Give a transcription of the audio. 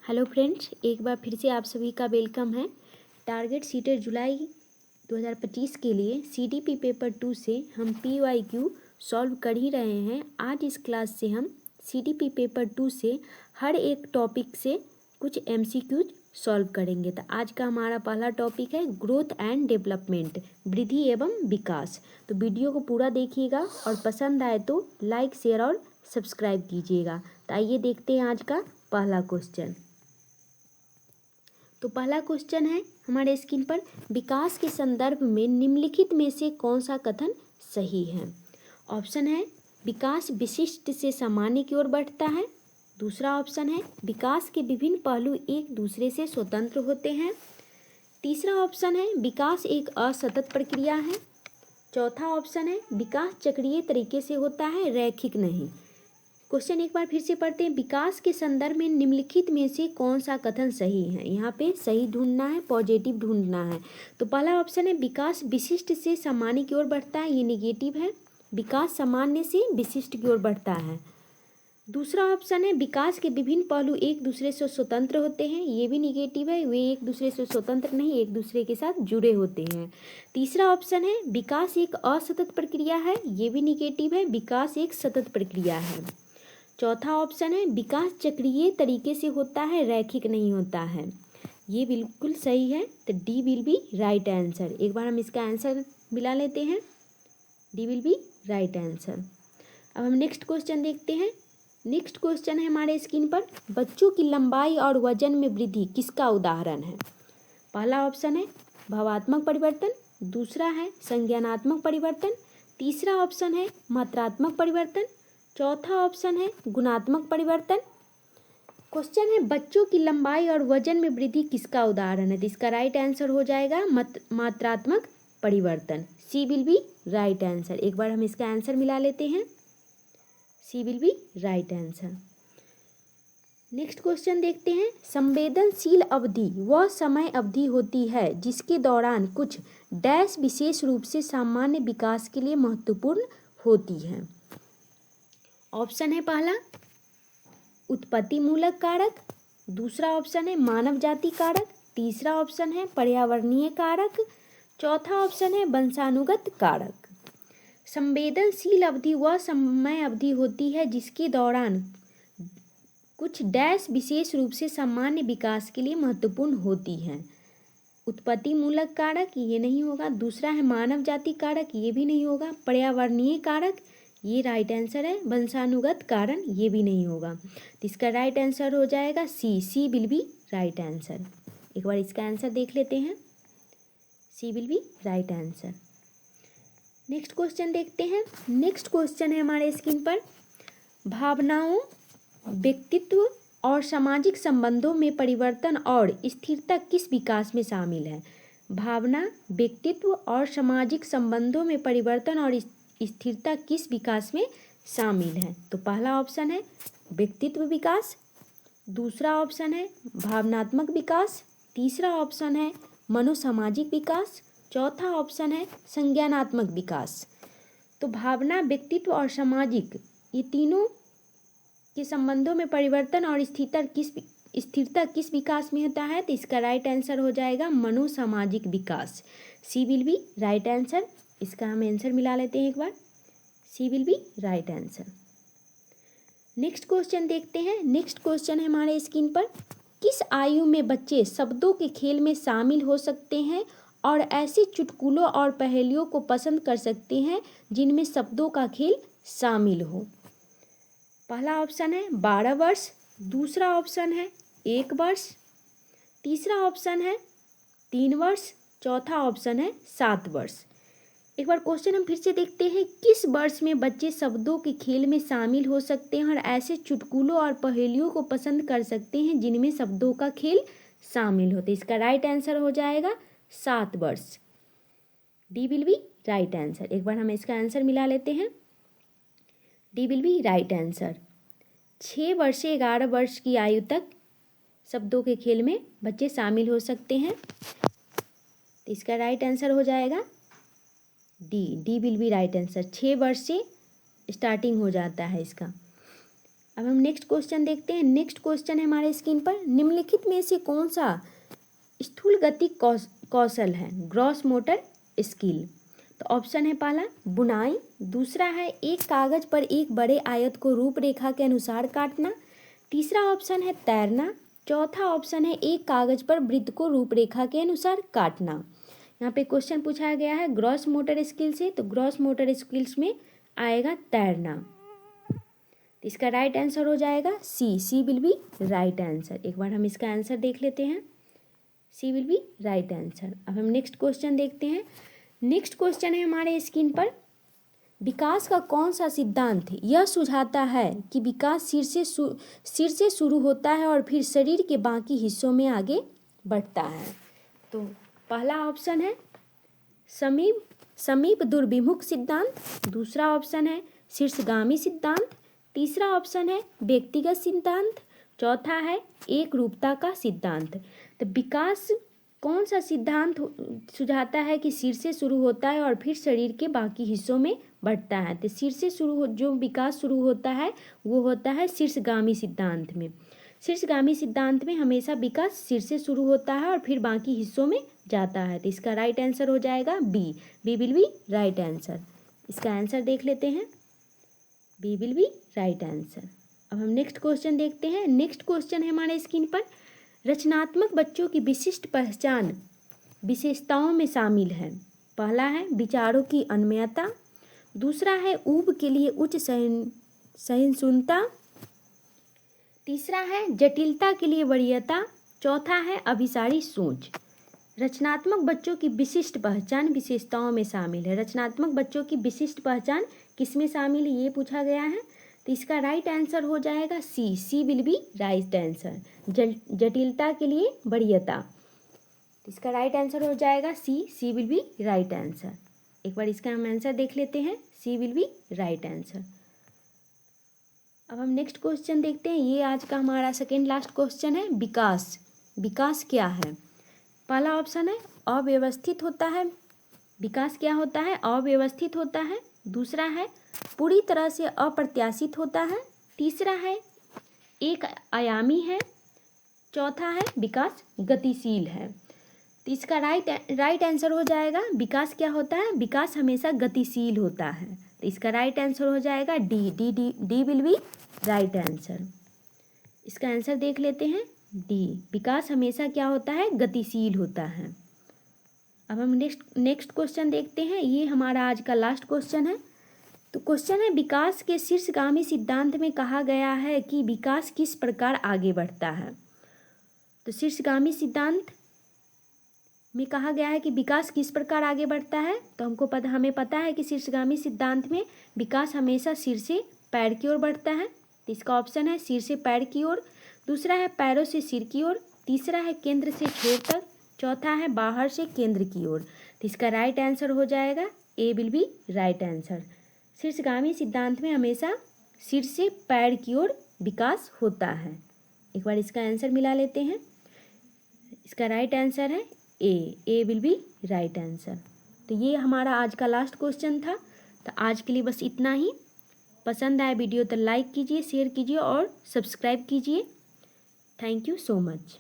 Hello friends, एक बार फिर से आप सभी का वेलकम है। टारगेट सीटेट जुलाई 2025 के लिए सीडीपी पेपर 2 से हम पीवाईक्यू सॉल्व कर ही रहे हैं। आज इस क्लास से हम सीडीपी पेपर 2 से हर एक टॉपिक से कुछ एमसीक्यूज सॉल्व करेंगे। तो आज का हमारा पहला टॉपिक है ग्रोथ एंड डेवलपमेंट, वृद्धि एवं विकास। तो वीडियो को पूरा देखिएगा और पसंद आए तो लाइक, शेयर और सब्सक्राइब कीजिएगा। तो आइए देखते हैं आज का पहला क्वेश्चन। तो पहला क्वेश्चन है हमारे स्क्रीन पर, विकास के संदर्भ में निम्नलिखित में से कौन सा कथन सही है। ऑप्शन है विकास विशिष्ट से सामान्य की ओर बढ़ता है। दूसरा ऑप्शन है विकास के विभिन्न पहलू एक दूसरे से स्वतंत्र होते हैं। तीसरा ऑप्शन है विकास एक असतत प्रक्रिया है। चौथा ऑप्शन है विकास चक्रीय तरीके से होता है, रैखिक नहीं। क्वेश्चन एक बार फिर से पढ़ते हैं। विकास के संदर्भ में निम्नलिखित में से कौन सा कथन सही है। यहाँ पे सही ढूंढना है, पॉजिटिव ढूंढना है। तो पहला ऑप्शन है विकास विशिष्ट से सामान्य की ओर बढ़ता है, ये निगेटिव है। विकास सामान्य से विशिष्ट की ओर बढ़ता है। दूसरा ऑप्शन है विकास के विभिन्न पहलू एक दूसरे से स्वतंत्र होते हैं, ये भी निगेटिव है। वे एक दूसरे से स्वतंत्र नहीं, एक दूसरे के साथ जुड़े होते हैं। तीसरा ऑप्शन है विकास एक असतत प्रक्रिया है, ये भी निगेटिव है। विकास एक सतत प्रक्रिया है। चौथा ऑप्शन है विकास चक्रीय तरीके से होता है, रैखिक नहीं होता है, ये बिल्कुल सही है। तो D will be right answer. एक बार हम इसका आंसर मिला लेते हैं, D will be right answer. अब हम नेक्स्ट क्वेश्चन देखते हैं। नेक्स्ट क्वेश्चन है हमारे स्क्रीन पर, बच्चों की लंबाई और वजन में वृद्धि किसका उदाहरण है। पहला ऑप्शन है भावात्मक परिवर्तन। दूसरा है संज्ञानात्मक परिवर्तन। तीसरा ऑप्शन है मात्रात्मक परिवर्तन। चौथा ऑप्शन है गुणात्मक परिवर्तन। क्वेश्चन है बच्चों की लंबाई और वजन में वृद्धि किसका उदाहरण है। तो इसका राइट आंसर हो जाएगा मात्रात्मक परिवर्तन, C will be right answer. एक बार हम इसका आंसर मिला लेते हैं, C will be right answer. Next question देखते हैं। संवेदनशील अवधि वह समय अवधि होती है जिसके दौरान कुछ डैश विशेष रूप से सामान्य विकास के लिए महत्वपूर्ण होती है। ऑप्शन है पहला उत्पत्ति मूलक कारक। दूसरा ऑप्शन है मानव जाति कारक। तीसरा ऑप्शन है पर्यावरणीय कारक। चौथा ऑप्शन है वंशानुगत कारक। संवेदनशील अवधि वह समय अवधि होती है जिसके दौरान कुछ डैश विशेष रूप से सामान्य विकास के लिए महत्वपूर्ण होती है। उत्पत्ति मूलक कारक ये नहीं होगा। दूसरा है मानव जाति कारक, ये भी नहीं होगा। पर्यावरणीय कारक ये राइट आंसर है। वंशानुगत कारण ये भी नहीं होगा। तो इसका राइट आंसर हो जाएगा C, C will be right answer. एक बार इसका आंसर देख लेते हैं, C will be right answer. Next question देखते हैं। नेक्स्ट क्वेश्चन है हमारे स्क्रीन पर, भावनाओं, व्यक्तित्व और सामाजिक संबंधों में परिवर्तन और स्थिरता किस विकास में शामिल है। भावना, व्यक्तित्व और सामाजिक संबंधों में परिवर्तन और स्थिरता किस विकास में शामिल है। तो पहला ऑप्शन है व्यक्तित्व विकास। दूसरा ऑप्शन है भावनात्मक विकास। तीसरा ऑप्शन है मनोसामाजिक विकास। चौथा ऑप्शन है संज्ञानात्मक विकास। तो भावना, व्यक्तित्व और सामाजिक, ये तीनों के संबंधों में परिवर्तन और स्थिरता किस विकास में होता है। तो इसका राइट आंसर हो जाएगा मनोसामाजिक विकास, C will be right answer. इसका हम आंसर मिला लेते हैं एक बार, C will be right answer. Next question देखते हैं। नेक्स्ट क्वेश्चन है हमारे स्क्रीन पर, किस आयु में बच्चे शब्दों के खेल में शामिल हो सकते हैं और ऐसे चुटकुलों और पहेलियों को पसंद कर सकते हैं जिनमें शब्दों का खेल शामिल हो। पहला ऑप्शन है 12 वर्ष। दूसरा ऑप्शन है 1 वर्ष। तीसरा ऑप्शन है 3 वर्ष। चौथा ऑप्शन है 7 वर्ष। एक बार क्वेश्चन हम फिर से देखते हैं, किस वर्ष में बच्चे शब्दों के खेल में शामिल हो सकते हैं और ऐसे चुटकुलों और पहेलियों को पसंद कर सकते हैं जिनमें शब्दों का खेल शामिल होते। इसका राइट आंसर हो जाएगा 7 वर्ष, D will be right answer. एक बार हम इसका आंसर मिला लेते हैं, D will be right answer. 6 वर्ष से 11 वर्ष की आयु तक शब्दों के खेल में बच्चे शामिल हो सकते हैं। तो इसका राइट आंसर हो जाएगा D, D will be right answer. 6 वर्ष से स्टार्टिंग हो जाता है इसका। अब हम नेक्स्ट क्वेश्चन देखते हैं। नेक्स्ट क्वेश्चन है हमारे स्क्रीन पर, निम्नलिखित में से कौन सा स्थूल गति कौशल है, ग्रॉस मोटर स्किल। तो ऑप्शन है पहला बुनाई, दूसरा है एक कागज पर एक बड़े आयत को रूपरेखा के अनुसार काटना, तीसरा ऑप्शन है तैरना, चौथा ऑप्शन है एक कागज पर वृत्त को रूपरेखा के अनुसार काटना। यहाँ पे क्वेश्चन पूछा गया है ग्रॉस मोटर स्किल से, तो ग्रॉस मोटर स्किल्स में आएगा तैरना। तो इसका राइट आंसर हो जाएगा सी विल बी राइट आंसर। एक बार हम इसका आंसर देख लेते हैं, C will be right answer. अब हम नेक्स्ट क्वेश्चन देखते हैं। नेक्स्ट क्वेश्चन है हमारे स्क्रीन पर, विकास का कौन सा सिद्धांत यह सुझाता है कि विकास सिर से शुरू होता है और फिर शरीर के बाकी हिस्सों में आगे बढ़ता है। तो पहला ऑप्शन है समीप दुर्विमुख सिद्धांत, दूसरा ऑप्शन है शीर्षगामी सिद्धांत, तीसरा ऑप्शन है व्यक्तिगत सिद्धांत, चौथा है एक रूपता का सिद्धांत। तो विकास कौन सा सिद्धांत सुझाता है कि सिर से शुरू होता है और फिर शरीर के बाकी हिस्सों में बढ़ता है। तो सिर से जो विकास शुरू होता है वो होता है शीर्षगामी सिद्धांत में। शीर्षगामी सिद्धांत में हमेशा विकास सिर से शुरू होता है और फिर बाकी हिस्सों में जाता है। तो इसका राइट आंसर हो जाएगा B will be right answer. इसका आंसर देख लेते हैं, B will be right answer. अब हम नेक्स्ट क्वेश्चन देखते हैं। नेक्स्ट क्वेश्चन है हमारे स्क्रीन पर, रचनात्मक बच्चों की विशिष्ट पहचान विशेषताओं में शामिल है। पहला है विचारों की अनम्यता, दूसरा है ऊब के लिए उच्च सहिष्णुता, तीसरा है जटिलता के लिए वरीयता, चौथा है अभिसारी सोच। रचनात्मक बच्चों की विशिष्ट पहचान विशेषताओं में शामिल है। रचनात्मक बच्चों की विशिष्ट पहचान किस में शामिल है ये पूछा गया है। तो इसका राइट आंसर हो जाएगा सी विल बी राइट आंसर। जटिलता के लिए वरीयता, इसका राइट आंसर हो जाएगा सी विल बी राइट आंसर। एक बार इसका हम आंसर देख लेते हैं, C will be right answer. अब हम नेक्स्ट क्वेश्चन देखते हैं। ये आज का हमारा सेकेंड लास्ट क्वेश्चन है, विकास क्या है। पहला ऑप्शन है अव्यवस्थित होता है। विकास क्या होता है, अव्यवस्थित होता है। दूसरा है पूरी तरह से अप्रत्याशित होता है, तीसरा है एक आयामी है, चौथा है विकास गतिशील है। तो इसका राइट आंसर हो जाएगा विकास क्या होता है, विकास हमेशा गतिशील होता है। तो इसका राइट आंसर हो जाएगा D will be right answer. इसका आंसर देख लेते हैं, डी विकास हमेशा क्या होता है, गतिशील होता है। अब हम नेक्स्ट क्वेश्चन देखते हैं। ये हमारा आज का लास्ट क्वेश्चन है। तो क्वेश्चन है विकास के शीर्षगामी सिद्धांत में कहा गया है कि विकास किस प्रकार आगे बढ़ता है। तो शीर्षगामी सिद्धांत में कहा गया है कि विकास किस प्रकार आगे बढ़ता है। तो हमें पता है कि शीर्षगामी सिद्धांत में विकास हमेशा सिर से पैर की ओर बढ़ता है। तो इसका ऑप्शन है सिर से पैर की ओर, दूसरा है पैरों से सिर की ओर, तीसरा है केंद्र से छोर तक, चौथा है बाहर से केंद्र की ओर। तो इसका राइट आंसर हो जाएगा ए विल बी राइट आंसर। शीर्षगामी सिद्धांत में हमेशा सिर से पैर की ओर विकास होता है। एक बार इसका आंसर मिला लेते हैं। इसका राइट आंसर है ए विल बी राइट आंसर। तो ये हमारा आज का लास्ट क्वेश्चन था। तो आज के लिए बस इतना ही। पसंद आए वीडियो तो लाइक कीजिए, शेयर कीजिए और सब्सक्राइब कीजिए। Thank you so much.